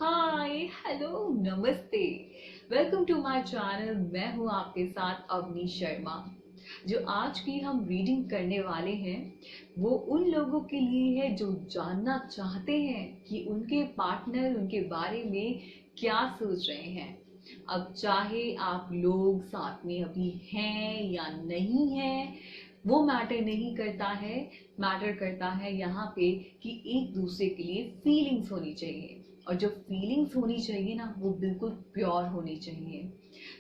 हाय hello नमस्ते। Welcome to my channel. मैं हूं आपके साथ अवनी शर्मा। जो आज की हम रीडिंग करने वाले हैं वो उन लोगों के लिए है जो जानना चाहते हैं कि उनके पार्टनर उनके बारे में क्या सोच रहे हैं। अब चाहे आप लोग साथ में अभी हैं या नहीं हैं वो मैटर नहीं करता है। मैटर करता है यहाँ पे कि एक दूसरे के लिए फीलिंग्स होनी चाहिए, और जो फीलिंग्स होनी चाहिए ना वो बिल्कुल प्योर होनी चाहिए।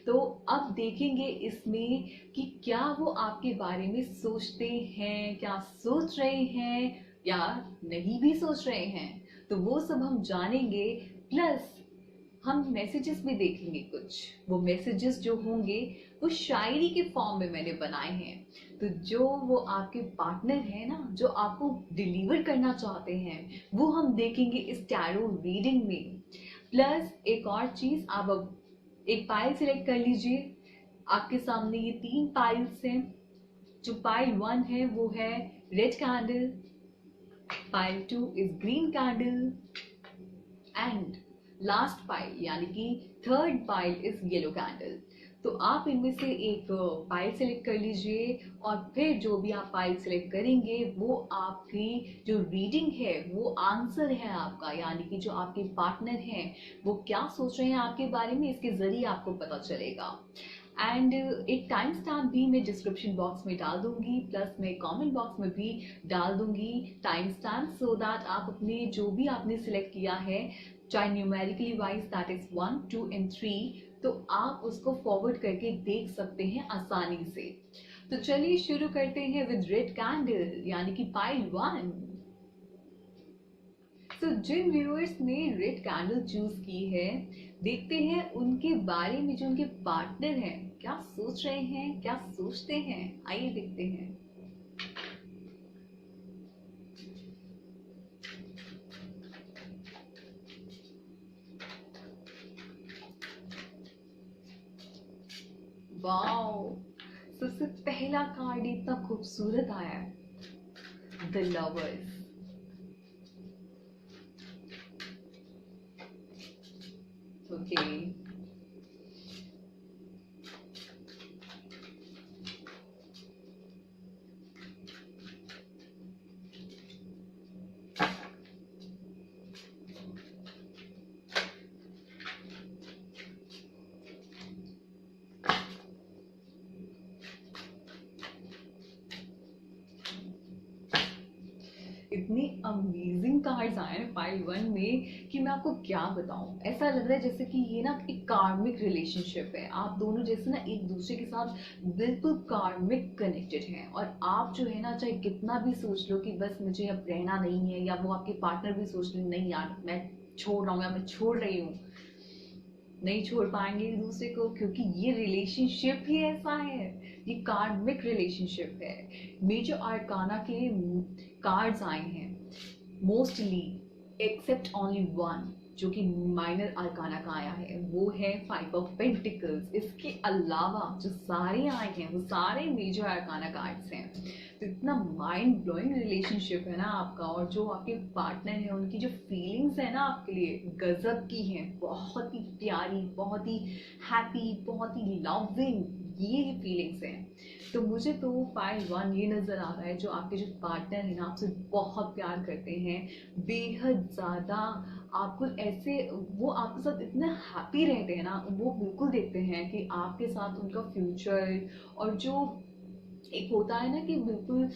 तो अब देखेंगे इसमें कि क्या वो आपके बारे में सोचते हैं, क्या सोच रहे हैं या नहीं भी सोच रहे हैं, तो वो सब हम जानेंगे। प्लस हम मैसेजेस भी देखेंगे कुछ। वो मैसेजेस जो होंगे वो शायरी के फॉर्म में मैंने बनाए हैं। तो जो वो आपके पार्टनर है ना, जो आपको डिलीवर करना चाहते हैं, वो हम देखेंगे इस टैरो रीडिंग में। प्लस एक और चीज, आप अब एक पाइल सिलेक्ट कर लीजिए। आपके सामने ये 3 पाइल्स हैं। जो पाइल 1 है वो है red candle, pile 2 is green candle, and last pile यानी कि third pile is yellow candle. तो आप इनमें से एक पाइल सेलेक्ट कर लीजिए, और फिर जो भी आप पाइल सेलेक्ट करेंगे वो आपकी जो रीडिंग है वो आंसर है आपका, यानी कि जो आपके पार्टनर हैं वो क्या सोच रहे हैं आपके बारे में, इसके जरिए आपको पता चलेगा। एंड एक टाइम स्टैम्प भी मैं डिस्क्रिप्शन बॉक्स में डाल दूंगी, प्लस मैं कमेंट बॉक्स में भी डाल दूंगी टाइम स्टैम्प, सो दैट आप अपने जो भी आपने सिलेक्ट किया है, चाहे numerically wise that is 1 2 and 3, तो आप उसको फॉरवर्ड करके देख सकते हैं आसानी से। तो चलिए शुरू करते हैं विद रेड कैंडल यानी कि पाइल 1। सो जिन व्यूअर्स ने रेड कैंडल चूज की है, देखते हैं उनके बारे में जो उनके पार्टनर हैं क्या सोच रहे हैं, क्या सोचते हैं। आइए देखते हैं। वाओ, सबसे पहला कार्ड इतना खूबसूरत आया है, द लवर्स। ओके, इतनी अमेजिंग कार्ड्स आए हैं पाइल 1 में कि मैं आपको क्या बताऊं। ऐसा लग रहा है जैसे कि ये ना एक कार्मिक रिलेशनशिप है। आप दोनों जैसे ना एक दूसरे के साथ बिल्कुल कार्मिक कनेक्टेड हैं, और आप जो है ना चाहे कितना भी सोच लो कि बस मुझे अब रहना नहीं है, या वो आपके पार्टनर भी सोच ले नहीं यार मैं छोड़ रहा हूँ या मैं छोड़ रही हूँ, नहीं छोड़ पाएंगे एक दूसरे को, क्योंकि ये रिलेशनशिप ही ऐसा है। ये कार्मिक रिलेशनशिप है। मेजर आर्काना के कार्ड्स आए हैं मोस्टली, एक्सेप्ट ओनली वन जो कि माइनर आर्काना का आया है, वो है 5 ऑफ पेंटिकल्स। इसके अलावा जो सारे आए हैं वो सारे मेजर आर्काना कार्ड्स हैं। तो इतना माइंड ब्लोइंग रिलेशनशिप है ना आपका, और जो आपके पार्टनर है उनकी जो फीलिंग्स है ना आपके लिए गजब की हैं, बहुत ही प्यारी, बहुत ही हैप्पी, बहुत ही लविंग ये फीलिंग्स हैं। तो मुझे तो पाइल 1 ये नजर आ रहा है, जो आपके जो पार्टनर है ना आपसे बहुत प्यार करते हैं, बेहद ज्यादा। आपको ऐसे, वो आपके साथ इतने हैप्पी रहते हैं ना, वो बिल्कुल देखते हैं कि आपके साथ उनका फ्यूचर, और जो एक होता है ना कि बिल्कुल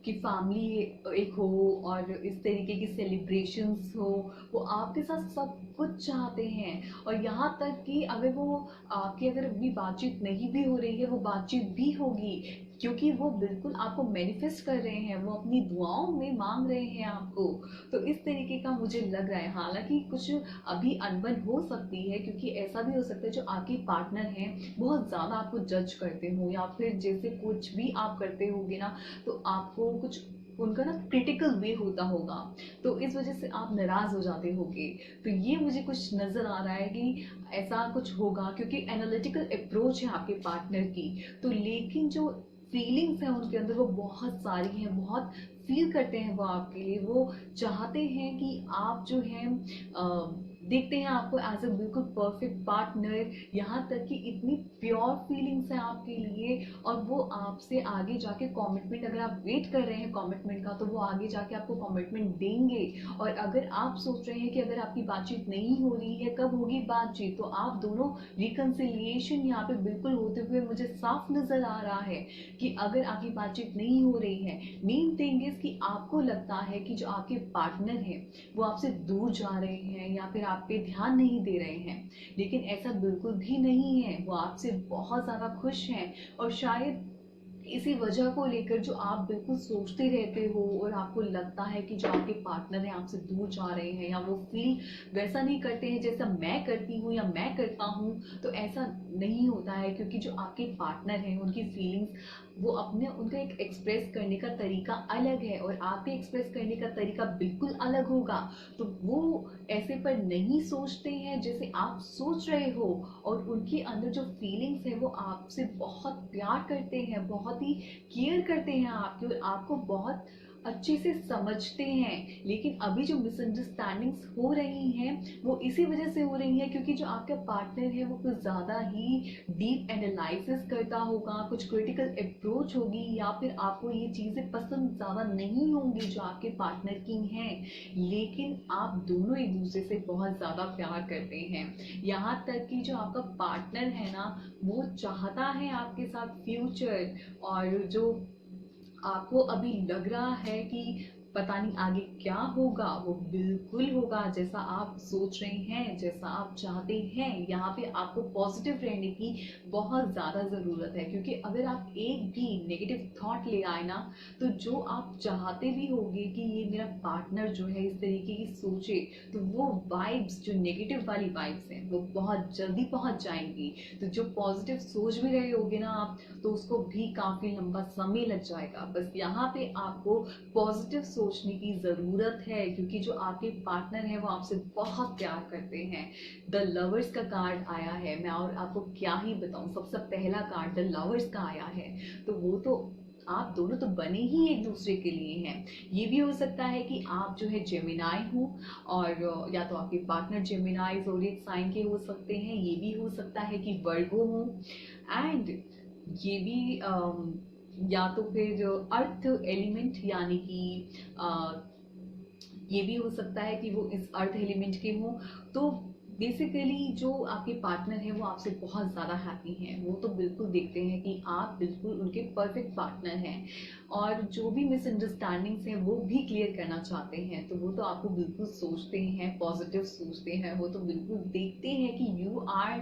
कि फैमिली एक हो और इस तरीके की सेलिब्रेशंस हो, वो आपके साथ सब कुछ चाहते हैं। और यहाँ तक कि अगर वो आपकी अगर अभी बातचीत नहीं भी हो रही है, वो बातचीत भी होगी, क्योंकि वो बिल्कुल आपको मैनिफेस्ट कर रहे हैं, वो अपनी दुआओं में मांग रहे हैं आपको। तो इस तरीके का मुझे लग रहा है। हालांकि कुछ अभी अनबन हो सकती है, क्योंकि ऐसा भी हो सकता है जो आपके पार्टनर हैं बहुत ज़्यादा आपको जज करते हो, या फिर जैसे कुछ भी आप करते होगे ना तो आपको कुछ उनका ना क्रिटिकल वे होता होगा, तो इस वजह से आप नाराज हो जाते होगे। तो ये मुझे कुछ नजर आ रहा है कि ऐसा कुछ होगा, क्योंकि एनालिटिकल अप्रोच है आपके पार्टनर की। तो लेकिन जो फीलिंग्स हैं उनके अंदर वो बहुत सारी हैं, बहुत फील करते हैं वो आपके लिए। वो चाहते हैं कि आप जो है देखते हैं आपको एज अ बिल्कुल परफेक्ट पार्टनर, यहाँ तक कि इतनी प्योर फीलिंग्स है आपके लिए, और वो आपसे आगे जाके कमिटमेंट, अगर आप वेट कर रहे हैं कमिटमेंट का, तो वो आगे जाके आपको कमिटमेंट देंगे। और अगर आप सोच रहे हैं कि अगर आपकी बातचीत नहीं हो रही है, कब होगी बातचीत, तो आप दोनों रिकन्सिलिएशन यहाँ पे बिल्कुल होते हुए मुझे साफ नजर आ रहा है कि अगर आपकी बातचीत नहीं हो रही है, मेन थिंग इज कि आपको लगता है कि जो आपके पार्टनर हैं वो आपसे दूर जा रहे हैं या फिर आप पे ध्यान नहीं दे रहे हैं, लेकिन ऐसा बिल्कुल भी नहीं है। वो आपसे बहुत ज़्यादा खुश हैं, और शायद इसी वजह को लेकर जो आप बिल्कुल सोचते रहते हो और आपको लगता है कि जो आपके पार्टनर हैं आपसे दूर जा रहे हैं, या वो फील वैसा नहीं करते हैं जैसा मैं करती हूँ या मैं करता हूँ, तो ऐसा नहीं होता है, क्योंकि जो आपके पार्टनर हैं उनकी फीलिंग्स, वो अपने, उनका एक एक्सप्रेस करने का तरीका अलग है और आपके एक्सप्रेस करने का तरीका बिल्कुल अलग होगा। तो वो ऐसे पर नहीं सोचते हैं जैसे आप सोच रहे हो, और उनके अंदर जो फीलिंग्स है वो आपसे बहुत प्यार करते हैं, बहुत ही केयर करते हैं आपकी, और आपको बहुत अच्छे से समझते हैं। लेकिन अभी जो मिसअंडरस्टैंडिंग्स हो रही हैं वो इसी वजह से हो रही हैं क्योंकि जो आपका पार्टनर है वो कुछ ज़्यादा ही डीप एनालिसिस करता होगा, कुछ क्रिटिकल अप्रोच होगी, या फिर आपको ये चीज़ें पसंद ज़्यादा नहीं होंगी जो आपके पार्टनर की हैं। लेकिन आप दोनों एक दूसरे से बहुत ज़्यादा प्यार करते हैं, यहाँ तक कि जो आपका पार्टनर है ना, वो चाहता है आपके साथ फ्यूचर। और जो आपको अभी लग रहा है कि पता नहीं आगे क्या होगा, वो बिल्कुल होगा जैसा आप सोच रहे हैं, जैसा आप चाहते हैं। यहाँ पे आपको पॉजिटिव रहने की बहुत ज़्यादा ज़रूरत है, क्योंकि अगर आप एक भी नेगेटिव थॉट ले आए ना, तो जो आप चाहते भी होंगे कि ये मेरा पार्टनर जो है इस तरीके की सोचे, तो वो वाइब्स, जो नेगेटिव वाली वाइब्स हैं, वो बहुत जल्दी पहुंच जाएंगी। तो जो पॉजिटिव सोच भी रहे होगे ना आप, तो उसको भी काफ़ी लंबा समय लग जाएगा। बस यहाँ पे आपको पॉजिटिव सोचने की ज़रूरत है, क्योंकि जो आपके पार्टनर है वो आपसे बहुत प्यार करते हैं। द लवर्स का कार्ड आया है, मैं और आपको क्या ही बताऊं, सबसे पहला कार्ड द लवर्स का आया है। तो वो तो आप दोनों तो बने ही एक दूसरे के लिए हैं। ये भी हो सकता है कि आप जो है जेमिनाई हो, और या तो आपके पार्टनर जेमिनाई ज़ोडिएक साइन के हो सकते हैं, ये भी हो सकता है कि वर्गो हो, एंड ये भी या तो फिर अर्थ एलिमेंट, यानी कि ये भी हो सकता है कि वो इस अर्थ एलिमेंट के हों। तो बेसिकली जो आपके पार्टनर हैं वो आपसे बहुत ज़्यादा हैप्पी हैं, वो तो बिल्कुल देखते हैं कि आप बिल्कुल उनके परफेक्ट पार्टनर हैं, और जो भी मिसअंडरस्टैंडिंग्स हैं वो भी क्लियर करना चाहते हैं। तो वो तो आपको बिल्कुल सोचते हैं, पॉजिटिव सोचते हैं, वो तो बिल्कुल देखते हैं कि you are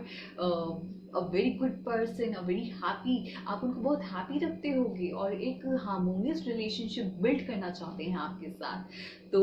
a very good person, a very happy, आप उनको बहुत हैप्पी रखते होगे और एक हार्मोनियस रिलेशनशिप बिल्ड करना चाहते हैं आपके साथ। तो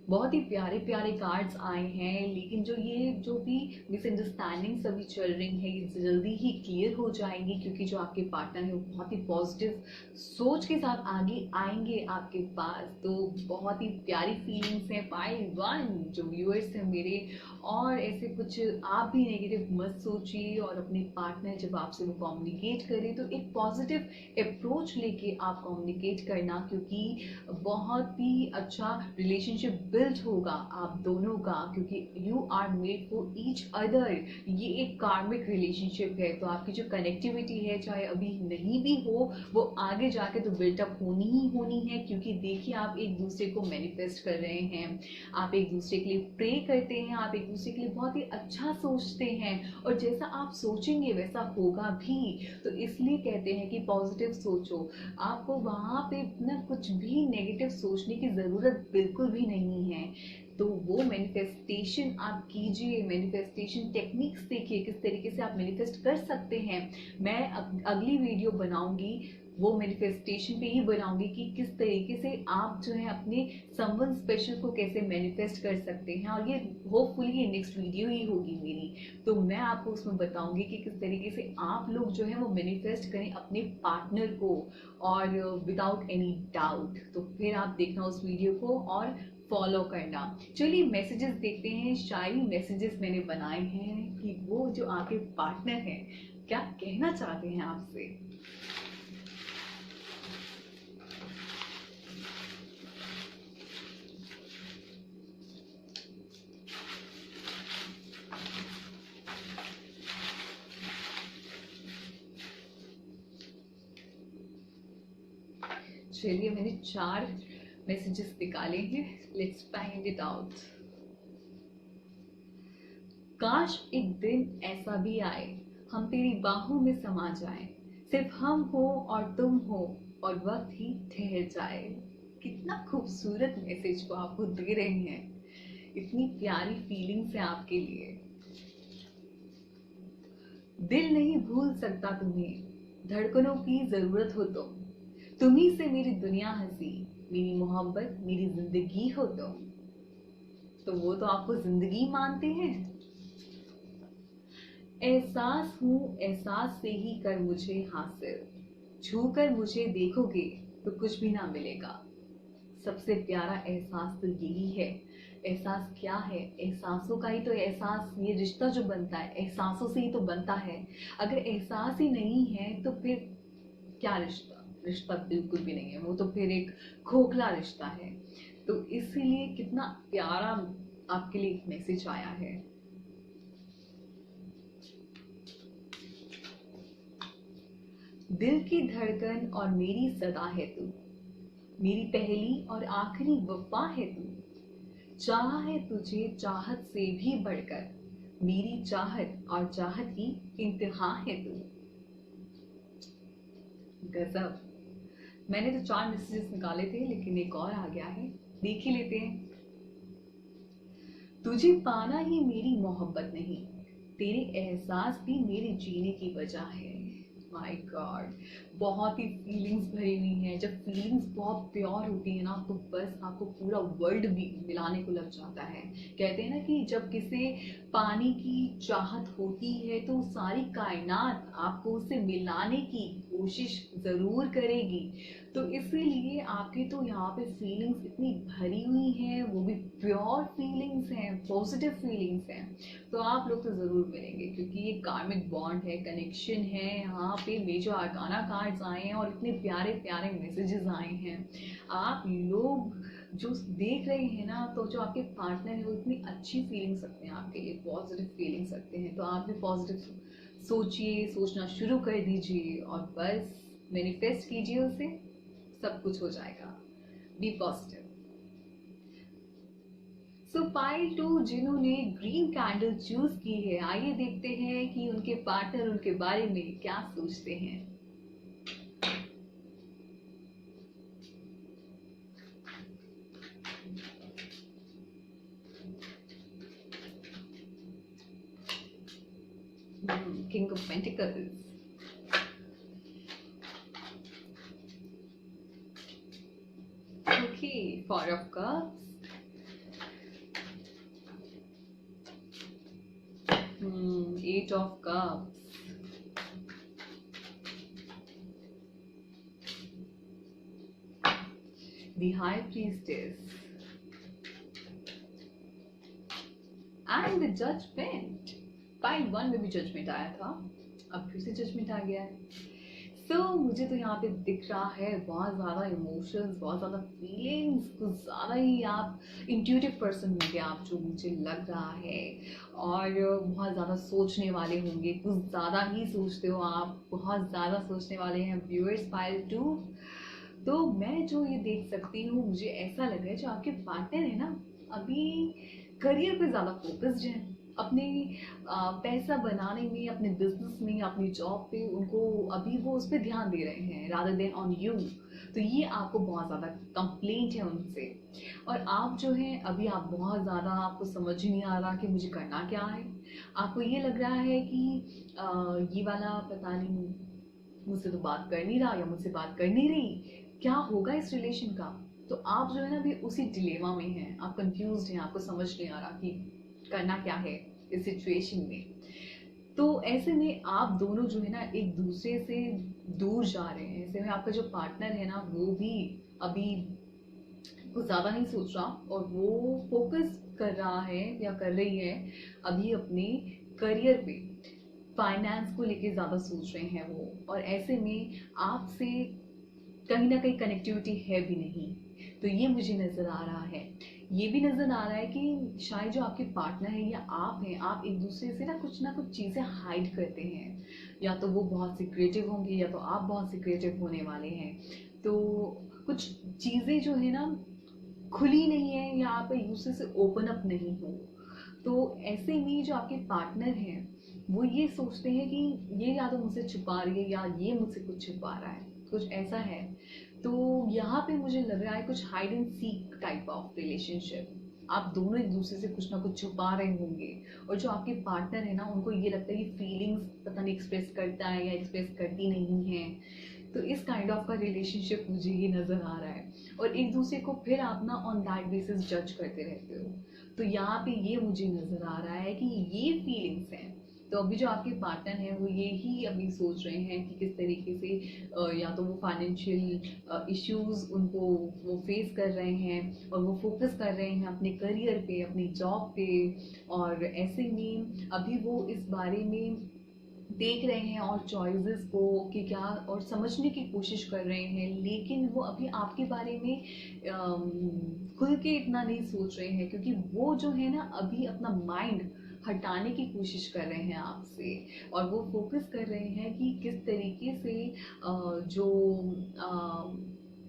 बहुत ही प्यारे प्यारे कार्ड्स आए हैं, लेकिन जो भी मिसअंडरस्टैंडिंग्स अभी चल रही हैं ये जल्दी ही क्लियर हो जाएंगी, क्योंकि जो आपके पार्टनर है वो बहुत ही पॉजिटिव सोच के साथ आगे आएंगे आपके पास। तो बहुत ही प्यारी फीलिंग्स हैं पाई वन जो व्यूअर्स हैं मेरे। और ऐसे कुछ आप भी नेगेटिव मत सोचिए, और अपने पार्टनर जब आपसे वो कम्युनिकेट करें तो एक पॉजिटिव अप्रोच लेके आप कम्युनिकेट करना, क्योंकि बहुत ही अच्छा रिलेशनशिप बिल्ड होगा आप दोनों का, क्योंकि you are made for each other. ये एक कार्मिक रिलेशनशिप है, तो आपकी जो कनेक्टिविटी है चाहे अभी नहीं भी हो, वो आगे जाके तो बिल्टअप होनी ही होनी है। क्योंकि देखिए आप एक दूसरे को मैनिफेस्ट कर रहे हैं, आप एक दूसरे के लिए प्रे करते हैं, आप एक दूसरे के लिए बहुत ही अच्छा सोचते हैं, और जैसा आप सोचेंगे वैसा होगा भी। तो इसलिए कहते हैं कि पॉजिटिव सोचो, आपको वहाँ पे ना कुछ भी नेगेटिव सोचने की ज़रूरत बिल्कुल भी नहीं है। तो वो मैनिफेस्टेशन आप कीजिए, मैनिफेस्टेशन टेक्निक्स देखिए किस तरीके से आप मैनिफेस्ट कर सकते हैं। मैं अगली वीडियो बनाऊंगी, वो मैनिफेस्टेशन पे ही बनाऊंगी कि किस तरीके से आप जो है अपने समवन स्पेशल को कैसे मैनिफेस्ट कर सकते हैं, और ये होपफुली ये नेक्स्ट वीडियो ही होगी मेरी। तो मैं आपको उसमें बताऊंगी कि किस तरीके से आप लोग जो है वो मैनिफेस्ट करें अपने पार्टनर को, और विदाउट एनी डाउट। तो फिर आप देखना उस वीडियो को और फॉलो करना। चलिए मैसेजेस देखते हैं, शायरी मैसेजेस मैंने बनाए हैं कि वो जो आपके पार्टनर हैं क्या कहना चाहते हैं आपसे। चलिए, मैंने 4 मैसेजेस निकाले हैं, लेट्स फाइंड इट आउट। काश एक दिन ऐसा भी आए, हम तेरी बाहों में समा जाएं, सिर्फ हम हो और तुम हो और वक्त ही ठहर जाए। कितना खूबसूरत मैसेज को आपको दे रहे हैं, इतनी प्यारी फीलिंग्स है आपके लिए। दिल नहीं भूल सकता तुम्हें, धड़कनों की जरूरत हो तुम ही से मेरी दुनिया हंसी, मेरी मोहब्बत मेरी जिंदगी हो तुम। तो वो तो आपको जिंदगी मानते हैं। एहसास हूँ एहसास से ही कर मुझे हासिल, छू कर मुझे देखोगे तो कुछ भी ना मिलेगा। सबसे प्यारा एहसास तो यही है। एहसास क्या है? एहसासों का ही तो एहसास, ये रिश्ता जो बनता है एहसासों से ही तो बनता है। अगर एहसास ही नहीं है तो फिर क्या रिश्ता? रिश्ता बिल्कुल भी नहीं है, वो तो फिर एक खोखला रिश्ता है। तो इसीलिए कितना प्यारा आपके लिए एक मैसेज आया है। दिल की धड़कन और मेरी सदा है तू, मेरी पहली और आखिरी वफा है तू। चाहा है तुझे चाहत से भी बढ़कर, मेरी चाहत और चाहत की इंतहा है तू। गजब। मैंने तो 4 मैसेजेस निकाले थे, लेकिन एक और आ गया है, देख ही लेते हैं। तुझे पाना ही मेरी मोहब्बत नहीं, तेरे एहसास भी मेरे जीने की वजह है। माय गॉड, बहुत ही फीलिंग्स भरी हुई हैं। जब फीलिंग्स बहुत प्योर होती है ना, तो बस आपको पूरा वर्ल्ड भी मिलाने को लग जाता है। कहते हैं ना कि जब किसी पानी की चाहत होती है तो सारी कायनात आपको उससे मिलाने की कोशिश जरूर करेगी। तो इसीलिए आपकी तो यहाँ पे फीलिंग्स इतनी भरी हुई हैं, वो भी प्योर फीलिंग्स हैं, पॉजिटिव फीलिंग्स हैं। तो आप लोग तो जरूर मिलेंगे, क्योंकि ये कार्मिक बॉन्ड है, कनेक्शन है। यहाँ पे मेजर आर्काना कार्ड्स आए हैं और इतने प्यारे प्यारे मैसेजेस आए हैं। आप लोग जो देख रहे हैं ना, तो जो आपके पार्टनर है वो इतनी अच्छी फीलिंग्स रखते हैं आपके लिए, पॉजिटिव फीलिंग्स रखते हैं। तो आप भी पॉजिटिव सोचिए, सोचना शुरू कर दीजिए और बस मैनिफेस्ट कीजिए उसे, सब कुछ हो जाएगा। B positive. सो फाइल 2 जिन्होंने ग्रीन कैंडल चूज की है, आइए देखते हैं कि उनके पार्टनर उनके बारे में क्या सोचते हैं। King of pentacles, okay, 4 of cups, Eight of Cups, the High Priestess, and the Judgment. Pile 1 में भी जजमेंट आया था, अब फिर से जजमेंट आ गया है। मुझे तो यहाँ पे दिख रहा है बहुत ज़्यादा इमोशंस, बहुत ज़्यादा फीलिंग्स, कुछ ज़्यादा ही आप इंट्यूटिव पर्सन होंगे आप, जो मुझे लग रहा है। और बहुत ज़्यादा सोचने वाले होंगे, कुछ ज़्यादा ही सोचते हो आप, बहुत ज़्यादा सोचने वाले हैं व्यूअर्स पाइल 2। तो मैं जो ये देख सकती हूँ, मुझे ऐसा लग रहा है जो आपके पार्टनर है ना, अभी करियर पे ज़्यादा फोकस्ड है, अपने पैसा बनाने में, अपने बिजनेस में, अपनी जॉब पे, उनको अभी वो उस पर ध्यान दे रहे हैं रादर देन ऑन यू। तो ये आपको बहुत ज़्यादा कंप्लेंट है उनसे। और आप जो हैं अभी, आप बहुत ज़्यादा, आपको समझ ही नहीं आ रहा कि मुझे करना क्या है। आपको ये लग रहा है कि ये वाला पता नहीं मुझसे तो बात कर नहीं रहा या मुझसे बात कर नहीं रही, क्या होगा इस रिलेशन का। तो आप जो है ना अभी उसी डिलेमा में हैं, आप कंफ्यूज हैं, आपको समझ नहीं आ रहा कि करना क्या है इस सिचुएशन में। तो ऐसे में आप दोनों जो है ना एक दूसरे से दूर जा रहे हैं। ऐसे में आपका जो पार्टनर है ना, वो भी अभी कुछ ज़्यादा नहीं सोच रहा, और वो फोकस कर रहा है या कर रही है अभी अपने करियर पे, फाइनेंस को लेके ज़्यादा सोच रहे हैं वो। और ऐसे में आपसे कहीं ना कहीं कनेक्टिविटी है भी नहीं। तो ये मुझे नज़र आ रहा है। ये भी नज़र आ रहा है कि शायद जो आपके पार्टनर है या आप हैं, आप एक दूसरे से ना कुछ चीज़ें हाइड करते हैं। या तो वो बहुत सिक्रेटिव होंगे या तो आप बहुत सिक्रेटिव होने वाले हैं। तो कुछ चीज़ें जो है ना खुली नहीं है या आप एक दूसरे से ओपन अप नहीं हो। तो ऐसे में जो आपके पार्टनर हैं वो ये सोचते हैं कि ये या तो मुझसे छुपा रही है या ये मुझसे कुछ छुपा रहा है, कुछ ऐसा है। तो यहाँ पे मुझे लग रहा है कुछ hide and seek type of relationship, आप दोनों एक दूसरे से कुछ ना कुछ छुपा रहे होंगे। और जो आपके पार्टनर है ना उनको ये लगता है कि फीलिंग्स पता नहीं एक्सप्रेस करता है या एक्सप्रेस करती नहीं है। तो इस काइंड ऑफ का रिलेशनशिप मुझे ये नज़र आ रहा है। और एक दूसरे को फिर आप ना ऑन दैट बेसिस जज करते रहते हो। तो यहाँ पे ये मुझे नज़र आ रहा है कि ये फीलिंग्स हैं। तो अभी जो आपके पार्टनर हैं वो यही अभी सोच रहे हैं कि किस तरीके से या तो वो फाइनेंशियल इश्यूज उनको वो फेस कर रहे हैं और वो फोकस कर रहे हैं अपने करियर पे, अपनी जॉब पे। और ऐसे में अभी वो इस बारे में देख रहे हैं और चॉइसेस को कि क्या और समझने की कोशिश कर रहे हैं, लेकिन वो अभी आपके बारे में खुल के इतना नहीं सोच रहे हैं क्योंकि वो जो है ना अभी अपना माइंड हटाने की कोशिश कर रहे हैं आपसे। और वो फोकस कर रहे हैं कि किस तरीके से जो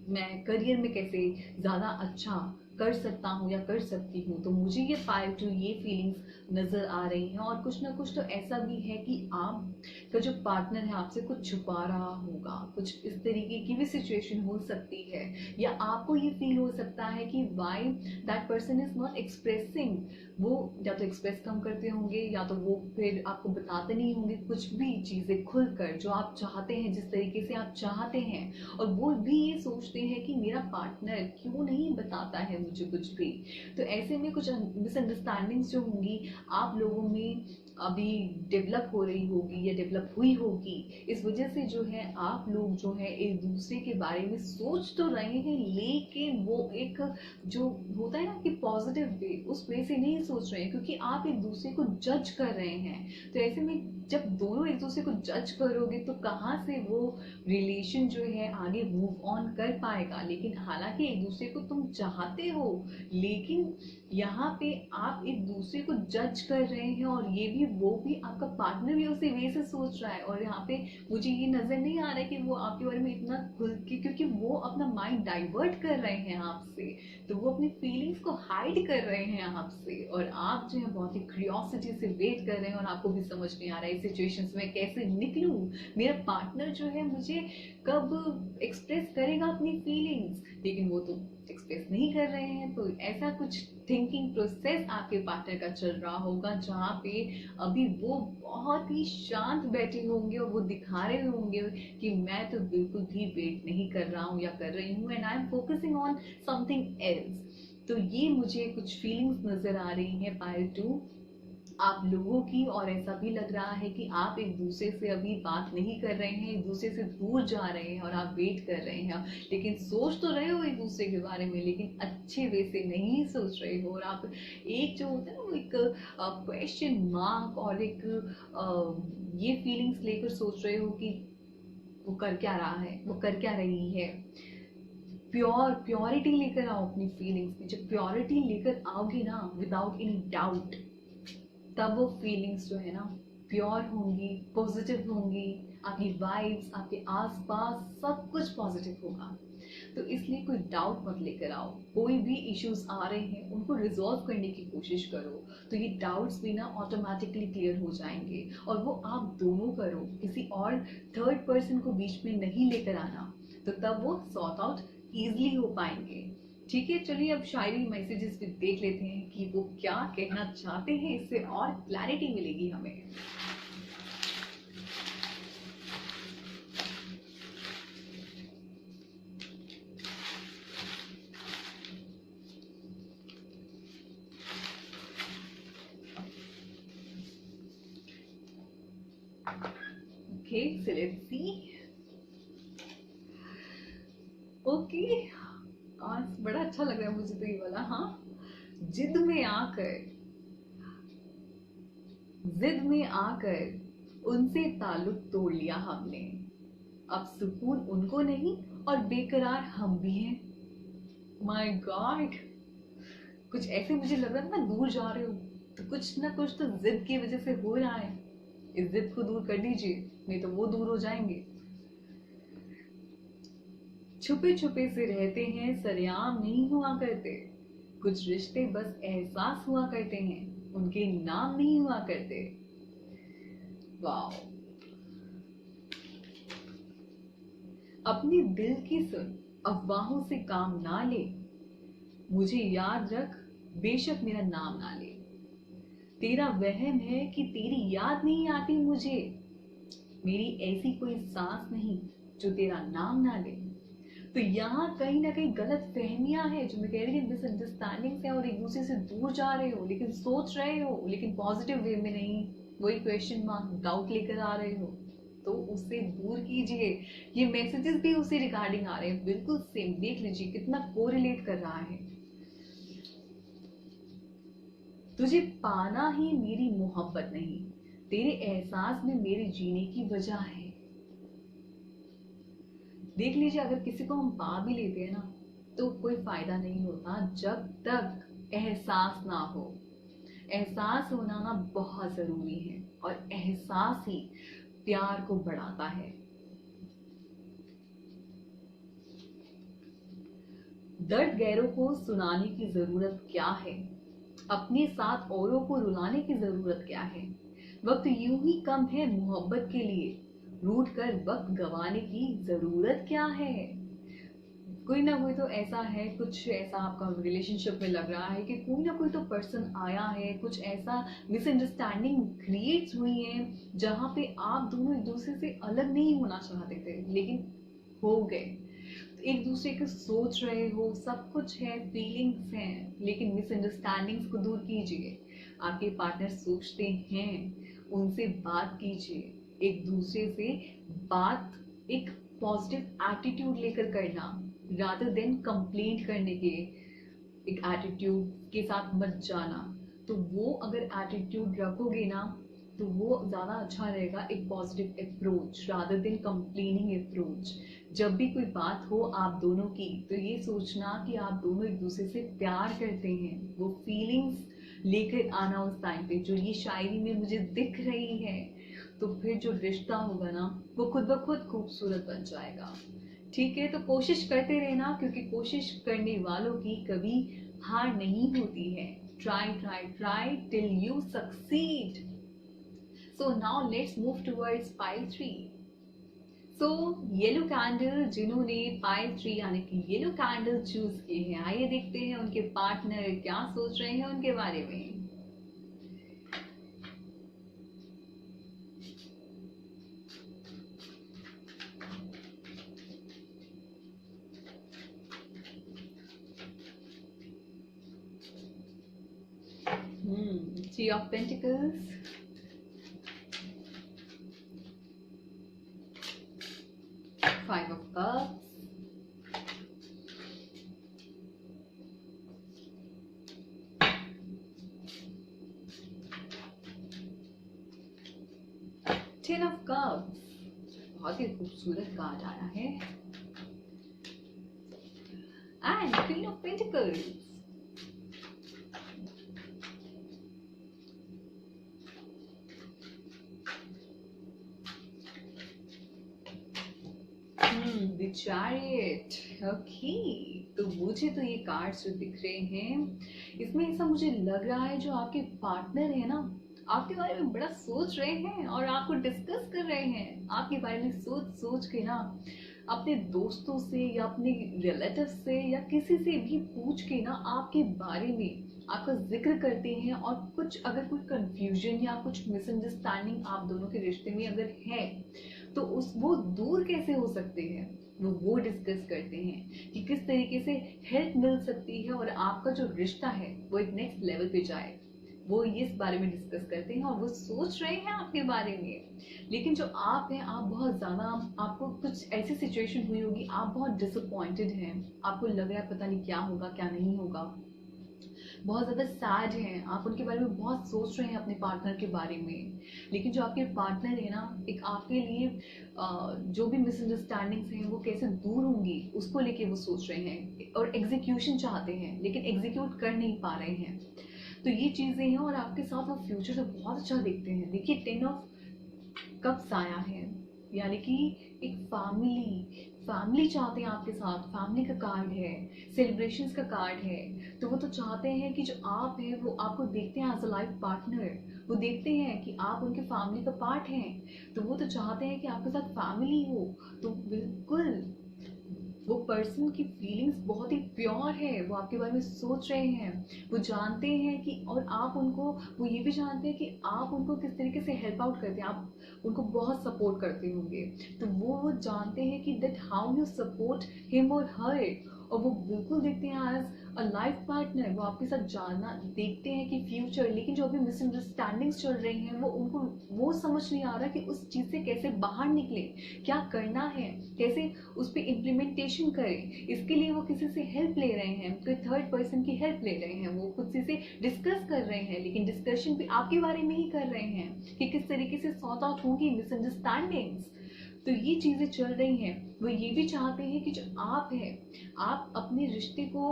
मैं करियर में कैसे ज़्यादा अच्छा कर सकता हूँ या कर सकती हूँ। तो मुझे ये फाइव टू ये फीलिंग्स नज़र आ रही हैं। और कुछ ना कुछ तो ऐसा भी है कि आपका जो पार्टनर है आपसे कुछ छुपा रहा होगा, कुछ इस तरीके की भी सिचुएशन हो सकती है। या आपको ये फील हो सकता है कि why that person is not expressing, वो या तो एक्सप्रेस कम करते होंगे या तो वो फिर आपको बताते नहीं होंगे कुछ भी चीज़ें खुलकर जो आप चाहते हैं, जिस तरीके से आप चाहते हैं। और वो भी ये सोचते हैं कि मेरा पार्टनर क्यों नहीं बताता है मुझे कुछ भी। तो ऐसे में कुछ मिसअंडरस्टैंडिंग्स जो होंगी आप लोगों में अभी डेवलप हो रही होगी या डेवलप हुई होगी। इस वजह से जो है आप लोग जो है एक दूसरे के बारे में सोच तो रहे हैं, लेकिन वो एक जो होता है ना कि पॉजिटिव वे, उस वे से नहीं सोच रहे हैं क्योंकि आप एक दूसरे को जज कर रहे हैं। तो ऐसे में जब दोनों एक दूसरे को जज करोगे तो कहाँ से वो रिलेशन जो है आगे मूव ऑन कर पाएगा। लेकिन हालांकि एक दूसरे को तुम चाहते हो, लेकिन यहाँ पे आप एक दूसरे को जज कर रहे हैं और ये भी वो भी आपका पार्टनर भी उसी वे से सोच रहा है। और यहाँ पे मुझे ये नजर नहीं आ रहा है कि वो आपके बारे में इतना खुल के, क्योंकि वो अपना माइंड डाइवर्ट कर रहे हैं आपसे। तो वो अपनी फीलिंग्स को हाइड कर रहे हैं आपसे और आप जो है बहुत ही क्यूरियोसिटी से वेट कर रहे हैं। और आपको भी समझ नहीं आ रहा है इस सिचुएशंस में कैसे निकलूं, मेरा पार्टनर जो है मुझे कब एक्सप्रेस करेगा अपनी फीलिंग्स, लेकिन वो तो एक्सप्रेस नहीं कर रहे हैं। तो ऐसा कुछ थिंकिंग प्रोसेस आपके पार्टनर का चल रहा होगा जहाँ पे अभी वो बहुत ही शांत बैठे होंगे और वो दिखा रहे होंगे कि मैं तो बिल्कुल भी वेट नहीं कर रहा हूँ या कर रही हूँ, and I am focusing on something else. तो ये मुझे कुछ फीलिंग्स नजर आ रही हैं पायल टू आप लोगों की। और ऐसा भी लग रहा है कि आप एक दूसरे से अभी बात नहीं कर रहे हैं, एक दूसरे से दूर जा रहे हैं और आप वेट कर रहे हैं। लेकिन सोच तो रहे हो एक दूसरे के बारे में, लेकिन अच्छे वे से नहीं सोच रहे हो। और आप एक जो होता है ना वो एक क्वेश्चन मार्क और एक ये फीलिंग्स लेकर सोच रहे हो कि वो कर क्या रहा है, वो कर क्या रही है। प्योरिटी लेकर आओ अपनी फीलिंग्स में। जब प्योरिटी लेकर आओगे ना विदाउट एनी डाउट, तब वो फीलिंग्स जो है ना प्योर होंगी, पॉजिटिव होंगी। आपकी वाइब्स, आपके आसपास सब कुछ पॉजिटिव होगा। तो इसलिए कोई डाउट मत लेकर आओ। कोई भी इश्यूज आ रहे हैं उनको रिजॉल्व करने की कोशिश करो, तो ये डाउट्स भी ना ऑटोमेटिकली क्लियर हो जाएंगे। और वो आप दोनों करो, किसी और थर्ड पर्सन को बीच में नहीं लेकर आना। तो तब वो सॉर्ट आउट इजली हो पाएंगे। ठीक है, चलिए अब शायरी मैसेजेस भी देख लेते हैं कि वो क्या कहना चाहते हैं, इससे और क्लैरिटी मिलेगी हमें। Okay, so let's see. Okay, आज बड़ा अच्छा लग रहा है मुझे तो ये वाला। हाँ, जिद में आकर, जिद में आकर उनसे ताल्लुक तोड़ लिया हमने। अब सुकून उनको नहीं और बेकरार हम भी हैं। माय गॉड, कुछ ऐसे मुझे लग रहा है ना दूर जा रहे हो तो कुछ ना कुछ तो जिद की वजह से हो रहा है। इस जिद को दूर कर दीजिए, नहीं तो वो दूर हो जाएंगे। छुपे छुपे से रहते हैं, सरेआम नहीं हुआ करते। कुछ रिश्ते बस एहसास हुआ करते हैं, उनके नाम नहीं हुआ करते। वाह। अपने दिल की सुन, अफवाहों से काम ना ले। मुझे याद रख, बेशक मेरा नाम ना ले। तेरा वहम है कि तेरी याद नहीं आती मुझे। मेरी ऐसी कोई सांस नहीं जो तेरा नाम ना ले। तो यहाँ कहीं ना कहीं गलत फहमियां हैं, जो मैं कह रही थी, मिसअंडरस्टैंडिंग्स हैं, और एक दूसरे से दूर जा रहे हो, लेकिन सोच रहे हो, लेकिन पॉजिटिव वे में नहीं। वही क्वेश्चन मार्क, डाउट लेकर आ रहे हो, तो उससे दूर कीजिए। ये मैसेजेस भी उसी रिगार्डिंग आ रहे हैं, बिल्कुल सेम। देख लीजिए कितना कोरिलेट कर रहा है। तुझे पाना ही मेरी मोहब्बत नहीं, तेरे एहसास में मेरे जीने की वजह है। देख लीजिए, अगर किसी को हम पा भी लेते हैं ना, तो कोई फायदा नहीं होता जब तक एहसास ना हो। एहसास होना ना बहुत जरूरी है, और एहसास ही प्यार को बढ़ाता है। दर्द गैरों को सुनाने की जरूरत क्या है, अपने साथ औरों को रुलाने की जरूरत क्या है। वक्त यूं ही कम है मोहब्बत के लिए, रूठ कर वक्त गंवाने की जरूरत क्या है। कोई ना कोई तो ऐसा है, कुछ ऐसा आपका रिलेशनशिप में लग रहा है कि कोई ना कोई तो पर्सन आया है, कुछ ऐसा मिसअंडरस्टैंडिंग क्रिएट्स हुई है जहां पे आप दोनों एक दूसरे से अलग नहीं होना चाहते थे, लेकिन हो गए। एक दूसरे को सोच रहे हो, सब कुछ है, फीलिंग्स हैं, लेकिन मिसअंडरस्टैंडिंग्स को दूर कीजिए। आपके पार्टनर सोचते हैं, उनसे बात कीजिए। एक दूसरे से बात एक पॉजिटिव एटीट्यूड लेकर करना, रादर देन कंप्लेंट करने के एक एटीट्यूड के साथ मत जाना। तो वो अगर एटीट्यूड रखोगे ना, तो वो ज्यादा अच्छा रहेगा, एक positive approach rather than complaining approach. जब भी कोई बात हो आप दोनों की, तो ये सोचना कि आप दोनों एक दूसरे से प्यार करते हैं। वो फीलिंग्स लेकर आना उस टाइम पे, जो ये शायरी में मुझे दिख रही है। तो फिर जो रिश्ता होगा ना, वो खुद ब खुद खूबसूरत बन जाएगा। ठीक है, तो कोशिश करते रहना, क्योंकि कोशिश करने वालों की कभी हार नहीं होती है। Try try try till you succeed. So now let's move towards pile 3। So yellow candle, जिन्होंने पाइल 3 यानी कि येलो कैंडल चूज किए हैं, आइए देखते हैं उनके पार्टनर क्या सोच रहे हैं उनके बारे में। Three of Pentacles, Five of Cups, Ten of Cups, बहुत ही खूबसूरत कार्ड आया है, and Queen of Pentacles। The Chariot। Okay, तो मुझे तो ये कार्ड्स जो दिख रहे हैं, इसमें ऐसा मुझे लग रहा है जो आपके पार्टनर है ना, आपके बारे में बड़ा सोच रहे हैं और आपको डिस्कस कर रहे हैं। आपके बारे में सोच सोच के ना, अपने दोस्तों से या अपने रिलेटिव से या किसी से भी पूछ के ना, आपके बारे में आपका जिक्र करते हैं। और कुछ अगर कोई कंफ्यूजन या कुछ मिसअंडरस्टैंडिंग आप दोनों के रिश्ते में अगर है, तो उस वो दूर कैसे हो सकते हैं, वो डिस्कस करते हैं कि किस तरीके से हेल्प मिल सकती है और आपका जो रिश्ता है वो एक नेक्स्ट लेवल पे जाए। वो इस बारे में डिस्कस करते हैं और वो सोच रहे हैं आपके बारे में। लेकिन जो आप हैं, आप बहुत ज्यादा, आपको कुछ ऐसी सिचुएशन हुई होगी, आप बहुत डिसअपॉइंटेड हैं, आपको लग रहा है पता नहीं क्या होगा क्या नहीं होगा, बहुत ज्यादा सैड हैं, आप उनके बारे में बहुत सोच रहे हैं अपने पार्टनर के बारे में। लेकिन जो आपके पार्टनर है ना, एक आपके लिए जो भी मिसअंडरस्टैंडिंग्स हैं वो कैसे दूर होंगी उसको लेके वो सोच रहे हैं, और एग्जीक्यूशन चाहते हैं लेकिन एग्जीक्यूट कर नहीं पा रहे हैं। तो ये चीजें हैं, और आपके साथ वो फ्यूचर से बहुत अच्छा देखते हैं। देखिए 10 ऑफ कप्स आया है, यानी कि एक फैमिली चाहते हैं आपके साथ, फैमिली का कार्ड है, सेलिब्रेशंस का कार्ड है। तो वो तो चाहते हैं कि जो आप हैं वो आपको देखते हैं एज अ लाइफ पार्टनर, वो देखते हैं कि आप उनके फैमिली का पार्ट हैं, तो वो तो चाहते हैं कि आपके साथ फैमिली हो। तो बिल्कुल वो पर्सन की फीलिंग्स बहुत ही प्योर है, वो आपके बारे में सोच रहे हैं, वो जानते हैं कि, और आप उनको, वो ये भी जानते हैं कि आप उनको किस तरीके से हेल्प आउट करते हैं, आप उनको बहुत सपोर्ट करते होंगे। तो वो जानते हैं कि that how you support him और हर, और वो बिल्कुल देखते हैं एज अ लाइफ पार्टनर, वो आपके साथ जानना देखते हैं कि फ्यूचर। लेकिन जो अभी मिसअंडरस्टैंडिंग्स चल रही हैं वो उनको वो समझ नहीं आ रहा कि उस चीज़ से कैसे बाहर निकले, क्या करना है, कैसे उस पर इम्प्लीमेंटेशन करें। इसके लिए वो किसी से हेल्प ले रहे हैं, कोई थर्ड पर्सन की हेल्प ले रहे हैं, वो खुद से डिस्कस कर रहे हैं, लेकिन डिस्कशन भी आपके बारे में ही कर रहे हैं कि किस तरीके से सॉर्ट आउट होंगी मिसअंडरस्टैंडिंग्स। तो ये चीज़ें चल रही हैं। वो ये भी चाहते हैं कि जो आप हैं, आप अपने रिश्ते को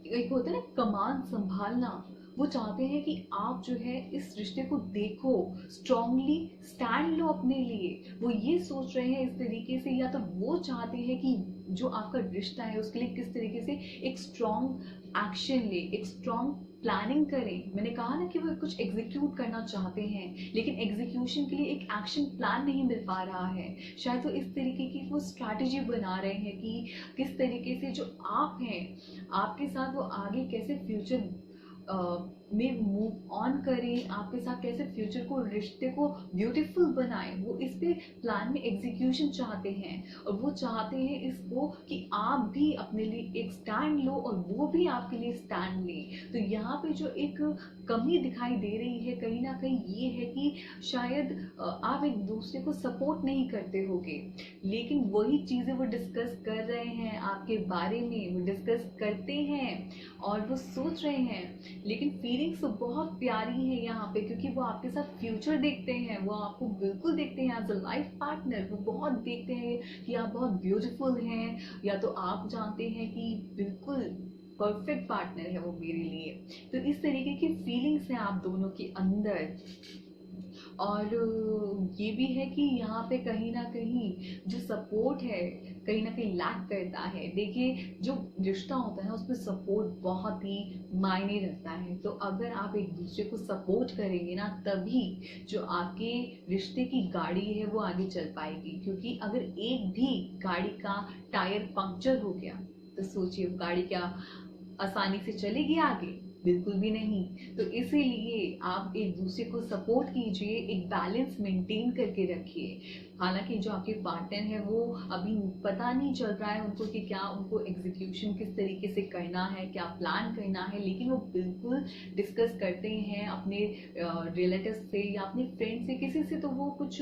एक होता है ना कमान संभालना, वो चाहते हैं कि आप जो है इस रिश्ते को देखो, स्ट्रांगली स्टैंड लो अपने लिए। वो ये सोच रहे हैं इस तरीके से, या तो वो चाहते हैं कि जो आपका रिश्ता है उसके लिए किस तरीके से एक स्ट्रांग एक्शन ले, एक स्ट्रांग प्लानिंग करें। मैंने कहा ना कि वो कुछ एग्जीक्यूट करना चाहते हैं, लेकिन एग्जीक्यूशन के लिए एक एक्शन प्लान नहीं मिल पा रहा है। शायद वो इस तरीके की वो स्ट्रैटेजी बना रहे हैं कि किस तरीके से जो आप हैं, आपके साथ वो आगे कैसे फ्यूचर में मूव ऑन करें, आपके साथ कैसे फ्यूचर को, रिश्ते को ब्यूटीफुल बनाएं। वो इस पे प्लान में एग्जीक्यूशन चाहते हैं, और वो चाहते हैं इसको कि आप भी अपने लिए एक स्टैंड लो और वो भी आपके लिए स्टैंड लें। तो यहाँ पे जो एक कमी दिखाई दे रही है कहीं ना कहीं ये है कि शायद आप एक दूसरे को सपोर्ट नहीं करते होगे, लेकिन वही चीज़ें वो डिस्कस कर रहे हैं आपके बारे में, वो डिस्कस करते हैं और वो सोच रहे हैं। लेकिन फीलिंग्स तो बहुत प्यारी है यहाँ पे, क्योंकि वो आपके साथ फ्यूचर देखते हैं, वो आपको बिल्कुल देखते हैं एज अ लाइफ पार्टनर। वो बहुत देखते हैं कि आप बहुत ब्यूटीफुल हैं, या तो आप जानते हैं कि बिल्कुल परफेक्ट पार्टनर है वो मेरे लिए। तो इस तरीके की फीलिंग्स हैं आप दोनों के अंदर। और ये भी है कि यहाँ पे कहीं ना कहीं जो सपोर्ट है कहीं ना कहीं लैक करता है। देखिए जो रिश्ता होता है ना उसमें सपोर्ट बहुत ही मायने रखता है। तो अगर आप एक दूसरे को सपोर्ट करेंगे ना, तभी जो आपके रिश्ते की गाड़ी है वो आगे चल पाएगी। क्योंकि अगर एक भी गाड़ी का टायर पंक्चर हो गया तो सोचिए गाड़ी क्या आसानी से चलेगी आगे? बिल्कुल भी नहीं। तो इसीलिए आप एक दूसरे को सपोर्ट कीजिए, एक बैलेंस मेंटेन करके रखिए। हालांकि जो आपके पार्टनर है वो अभी पता नहीं चल रहा है उनको कि क्या उनको एग्जीक्यूशन किस तरीके से करना है, क्या प्लान करना है, लेकिन वो बिल्कुल डिस्कस करते हैं अपने रिलेटिव से या अपने फ्रेंड से, किसी से तो वो कुछ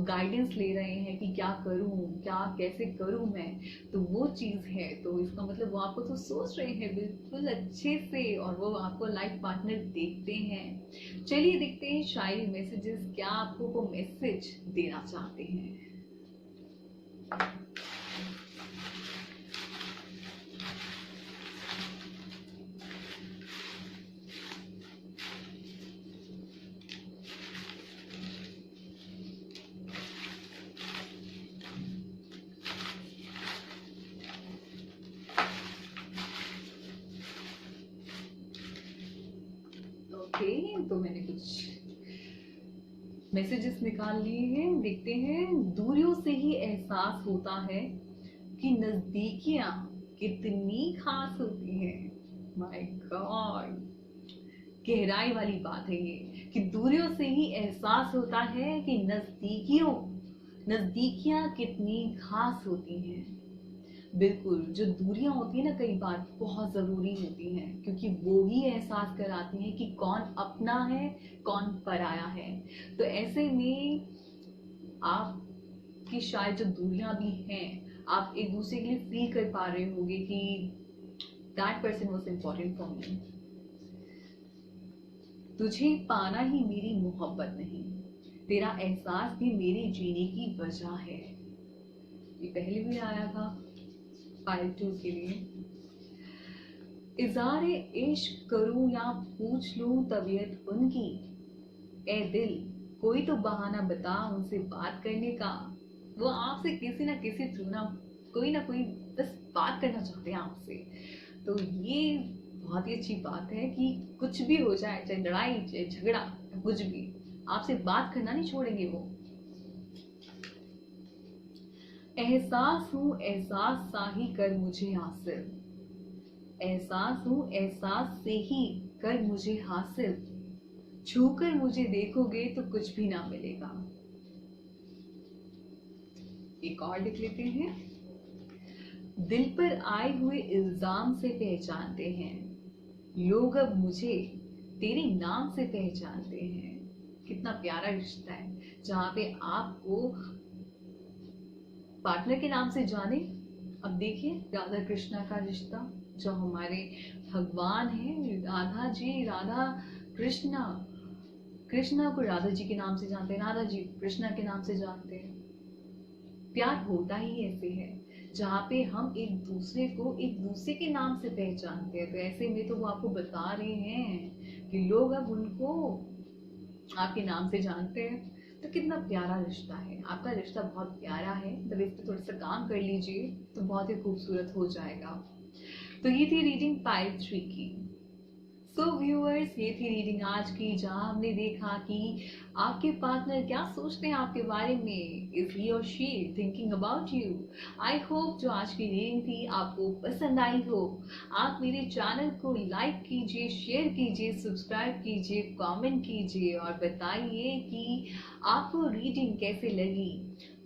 गाइडेंस ले रहे हैं कि क्या करूं, क्या कैसे करूं मैं। तो वो चीज़ है, तो इसका मतलब वो आपको तो सोच रहे हैं बिल्कुल अच्छे से, और वो आपको लाइफ पार्टनर देखते हैं। चलिए देखते हैं शायरी मैसेजेस क्या आपको वो मैसेज देना चाहते हैं। ओके, तो मैंने कुछ मैसेजेस निकाल लिए हैं, देखते हैं। दूरियों से ही एहसास होता है कि नजदीकियां कितनी खास होती हैं। माय गॉड, गहराई वाली बात है ये, कि दूरियों से ही एहसास होता है कि नजदीकियां कितनी खास होती हैं। बिल्कुल, जो दूरियां होती है ना कई बार बहुत जरूरी होती हैं, क्योंकि वो ही एहसास कराती हैं कि कौन अपना है, कौन पराया है। तो ऐसे में आपकी शायद जो दूरियां भी हैं, आप एक दूसरे के लिए फील कर पा रहे होंगे कि that person was important for me. तुझे पाना ही मेरी मोहब्बत नहीं, तेरा एहसास भी मेरे जीने की वजह है। ये पहले भी आया था पार्ट 2 के लिए। इज़ारे इश्क करूं या पूछ लूं तबीयत उनकी, ए दिल कोई तो बहाना बता उनसे बात करने का। वो आपसे किसी ना किसी थ्रू ना कोई बस बात करना चाहते हैं आपसे। तो ये बहुत ही अच्छी बात है कि कुछ भी हो जाए, चाहे लड़ाई चाहे झगड़ा, कुछ भी, आपसे बात करना नहीं छोड़ेंगे वो। एहसास हूँ एहसास सा ही कर मुझे हासिल, एहसास हूँ एहसास से ही कर मुझे हासिल, छू कर मुझे देखोगे तो कुछ भी ना मिलेगा। एक और लिख लेते हैं। दिल पर आए हुए इल्जाम से पहचानते हैं लोग अब मुझे तेरे नाम से पहचानते हैं। कितना प्यारा रिश्ता है जहाँ पे आपको पार्टनर के नाम से जाने। अब देखिए राधा कृष्णा का रिश्ता, जो हमारे भगवान है, राधा जी, राधा कृष्णा, कृष्णा को राधा जी के नाम से जानते हैं, राधा जी कृष्णा के नाम से जानते हैं। प्यार होता ही ऐसे है जहाँ पे हम एक दूसरे के नाम से पहचानते हैं। तो ऐसे में तो वो आपको बता रहे हैं कि लोग अब उनको आपके नाम से जानते हैं। तो कितना प्यारा रिश्ता है, आपका रिश्ता बहुत प्यारा है। तब इस पे थोड़ा सा काम कर लीजिए तो बहुत ही खूबसूरत हो जाएगा। तो ये थी रीडिंग पार्ट 3 की। सो व्यूअर्स, ये थी रीडिंग आज की, जहां हमने देखा कि आपके पार्टनर क्या सोचते हैं आपके बारे में, इज ही और she thinking about you. I hope जो आज की रीडिंग थी आपको पसंद आई हो। आप मेरे चैनल को लाइक कीजिए, शेयर कीजिए, सब्सक्राइब कीजिए, कमेंट कीजिए और बताइए कि आपको रीडिंग कैसे लगी।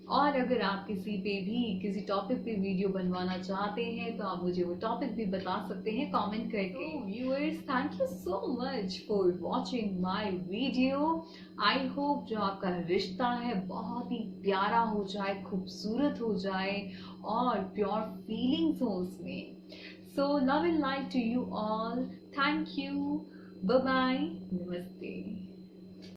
और अगर आप किसी टॉपिक पे वीडियो बनवाना चाहते हैं तो आप मुझे वो टॉपिक भी बता सकते हैं कमेंट करके। Viewers, thank you so much for watching my video. I hope जो आपका रिश्ता है बहुत ही प्यारा हो जाए, खूबसूरत हो जाए और प्योर फीलिंग्स हो उसमें। So love and light to you all. Thank you, bye bye, नमस्ते।